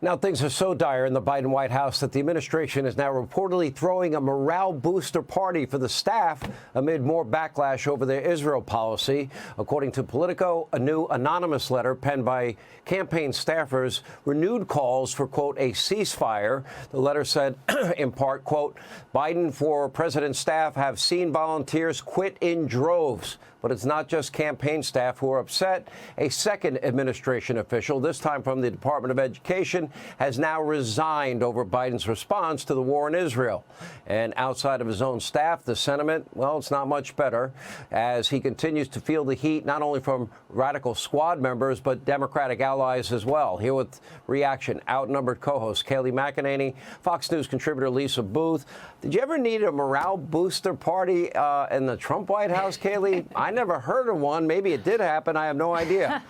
Now, things are so dire in the Biden White House that the administration is now reportedly throwing a morale booster party for the staff amid more backlash over their Israel policy. According to Politico, a new anonymous letter penned by campaign staffers renewed calls for, quote, a ceasefire. The letter said, in part, quote, Biden for president staff have seen volunteers quit in droves. But it's not just campaign staff who are upset. A second administration official, this time from the Department of Education, has now resigned over Biden's response to the war in Israel. And outside of his own staff, the sentiment, well, it's not much better, as he continues to feel the heat not only from radical squad members, but Democratic allies as well. Here with reaction, outnumbered co-host Kayleigh McEnany, Fox News contributor Lisa Boothe. Did you ever need a morale booster party in the Trump White House, Kayleigh? I never heard of one. Maybe it did happen. I have no idea.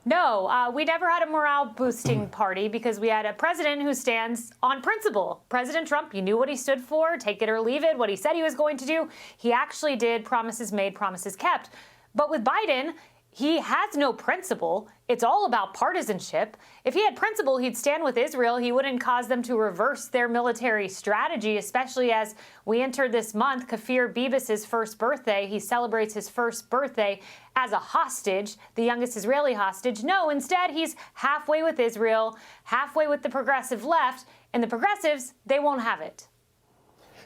No, we never had a morale-boosting party because we had a president who stands on principle. President Trump, you knew what he stood for, take it or leave it, what he said he was going to do. He actually did, promises made, promises kept. But with Biden, he has no principle. It's all about partisanship. If he had principle, he'd stand with Israel. He wouldn't cause them to reverse their military strategy, especially as we enter this month, Kafir Bibas's first birthday. He celebrates his first birthday as a hostage, the youngest Israeli hostage. No, instead, he's halfway with Israel, halfway with the progressive left, and the progressives, they won't have it.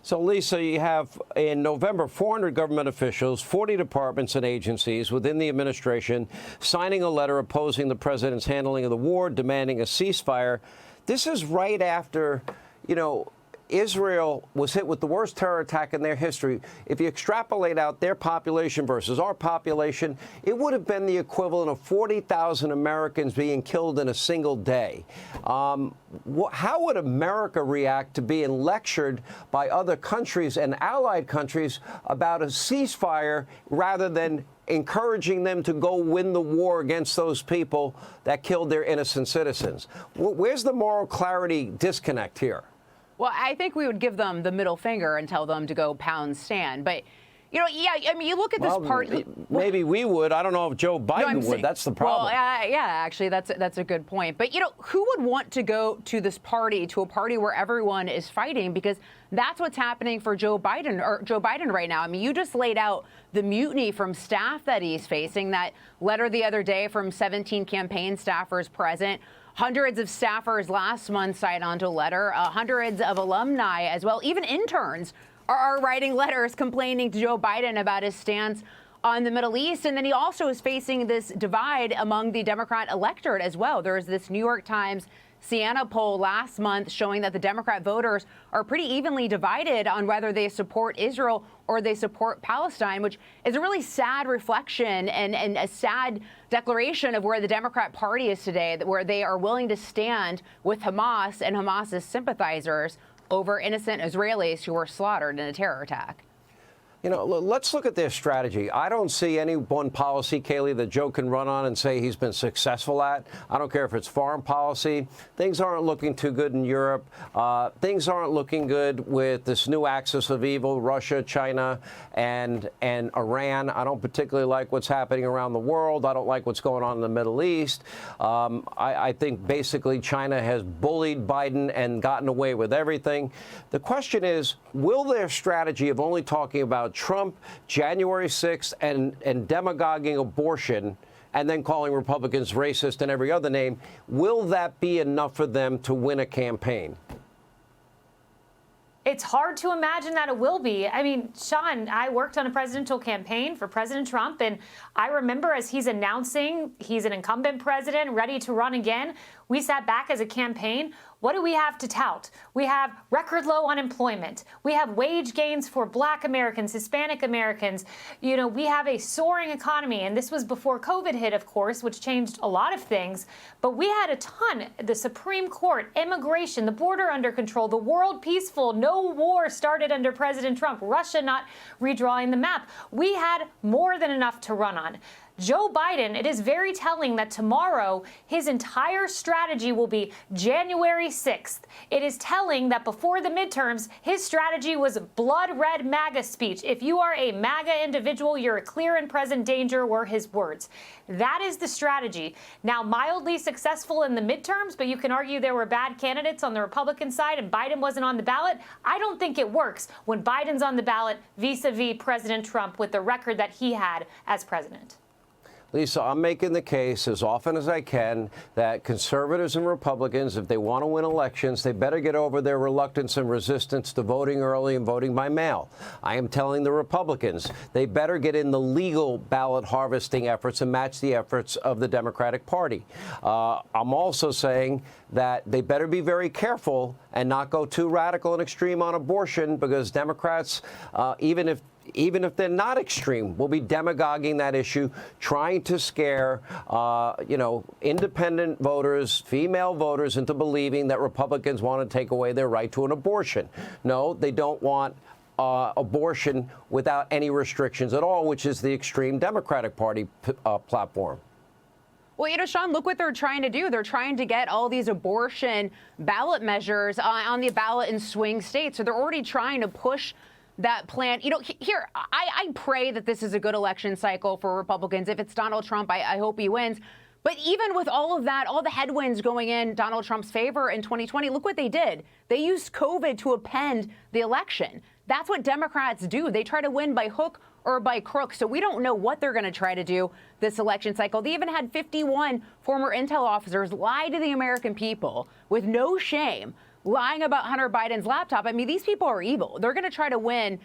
So, Lisa, you have in November 400 government officials, 40 departments and agencies within the administration signing a letter opposing the president's handling of the war, demanding a ceasefire. This is right after, Israel was hit with the worst terror attack in their history. If you extrapolate out their population versus our population, it would have been the equivalent of 40,000 Americans being killed in a single day. How would America react to being lectured by other countries and allied countries about a ceasefire rather than encouraging them to go win the war against those people that killed their innocent citizens? Where's the moral clarity disconnect here? Well, I think we would give them the middle finger and tell them to go pound sand. But, you look at this part. Maybe we would. I don't know if Joe Biden would. That's the problem. Well, actually, that's a good point. But, who would want to go to this party, to a party where everyone is fighting? Because that's what's happening for Joe Biden right now. I mean, you just laid out the mutiny from staff that he's facing, that letter the other day from 17 campaign staffers present. Hundreds of staffers last month signed onto a letter, hundreds of alumni as well. Even interns are writing letters complaining to Joe Biden about his stance on the Middle East. And then he also is facing this divide among the Democrat electorate as well. There's this New York Times Siena poll last month showing that the Democrat voters are pretty evenly divided on whether they support Israel or they support Palestine, which is a really sad reflection and a sad declaration of where the Democrat Party is today, where they are willing to stand with Hamas and Hamas's sympathizers over innocent Israelis who were slaughtered in a terror attack. Let's look at their strategy. I don't see any one policy, Kayleigh, that Joe can run on and say he's been successful at. I don't care if it's foreign policy. Things aren't looking too good in Europe. Things aren't looking good with this new axis of evil, Russia, China, and Iran. I don't particularly like what's happening around the world. I don't like what's going on in the Middle East. I think basically China has bullied Biden and gotten away with everything. The question is, will their strategy of only talking about Trump, January 6th, and demagoguing abortion, and then calling Republicans racist and every other name, will that be enough for them to win a campaign? It's hard to imagine that it will be. I mean, Sean, I worked on a presidential campaign for President Trump, and I remember as he's announcing he's an incumbent president ready to run again, we sat back as a campaign. What do we have to tout? We have record low unemployment. We have wage gains for Black Americans, Hispanic Americans. We have a soaring economy. And this was before COVID hit, of course, which changed a lot of things. But we had a ton. The Supreme Court, immigration, the border under control, the world peaceful, no war started under President Trump, Russia not redrawing the map. We had more than enough to run on. Joe Biden, it is very telling that tomorrow his entire strategy will be January 6th. It is telling that before the midterms, his strategy was blood red MAGA speech. If you are a MAGA individual, you're a clear and present danger, were his words. That is the strategy. Now, mildly successful in the midterms, but you can argue there were bad candidates on the Republican side and Biden wasn't on the ballot. I don't think it works when Biden's on the ballot vis-a-vis President Trump with the record that he had as president. Lisa, I'm making the case as often as I can that conservatives and Republicans, if they want to win elections, they better get over their reluctance and resistance to voting early and voting by mail. I am telling the Republicans they better get in the legal ballot harvesting efforts and match the efforts of the Democratic Party. I'm also saying that they better be very careful and not go too radical and extreme on abortion, because Democrats, even if they're not extreme, will be demagoguing that issue, trying to scare, independent voters, female voters, into believing that Republicans want to take away their right to an abortion. No, they don't want abortion without any restrictions at all, which is the extreme Democratic Party platform. Well, Sean, look what they're trying to do. They're trying to get all these abortion ballot measures on the ballot in swing states. So they're already trying to push that plan. Here, I pray that this is a good election cycle for Republicans. If it's Donald Trump, I hope he wins. But even with all of that, all the headwinds going in Donald Trump's favor in 2020, look what they did. They used COVID to append the election. That's what Democrats do. They try to win by hook or by crook. So we don't know what they're going to try to do this election cycle. They even had 51 former intel officers lie to the American people with no shame, lying about Hunter Biden's laptop. I mean, these people are evil. They're going to try to win,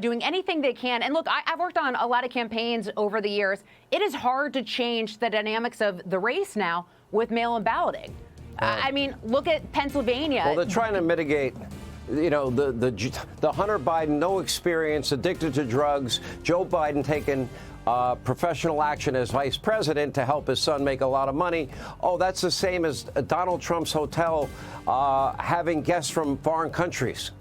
doing anything they can. And look, I've worked on a lot of campaigns over the years. It is hard to change the dynamics of the race now with mail-in balloting. I mean, look at Pennsylvania. Well, they're trying to mitigate, the Hunter Biden, no experience, addicted to drugs, Joe Biden taking professional action as vice president to help his son make a lot of money. Oh, that's the same as Donald Trump's hotel having guests from foreign countries.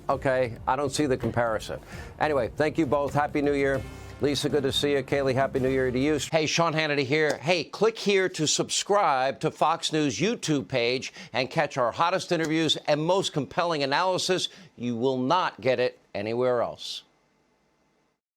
Okay, I don't see the comparison. Anyway, thank you both. Happy New Year. Lisa, good to see you. Kayleigh, Happy New Year to you. Hey, Sean Hannity here. Hey, click here to subscribe to Fox News YouTube page and catch our hottest interviews and most compelling analysis. You will not get it anywhere else.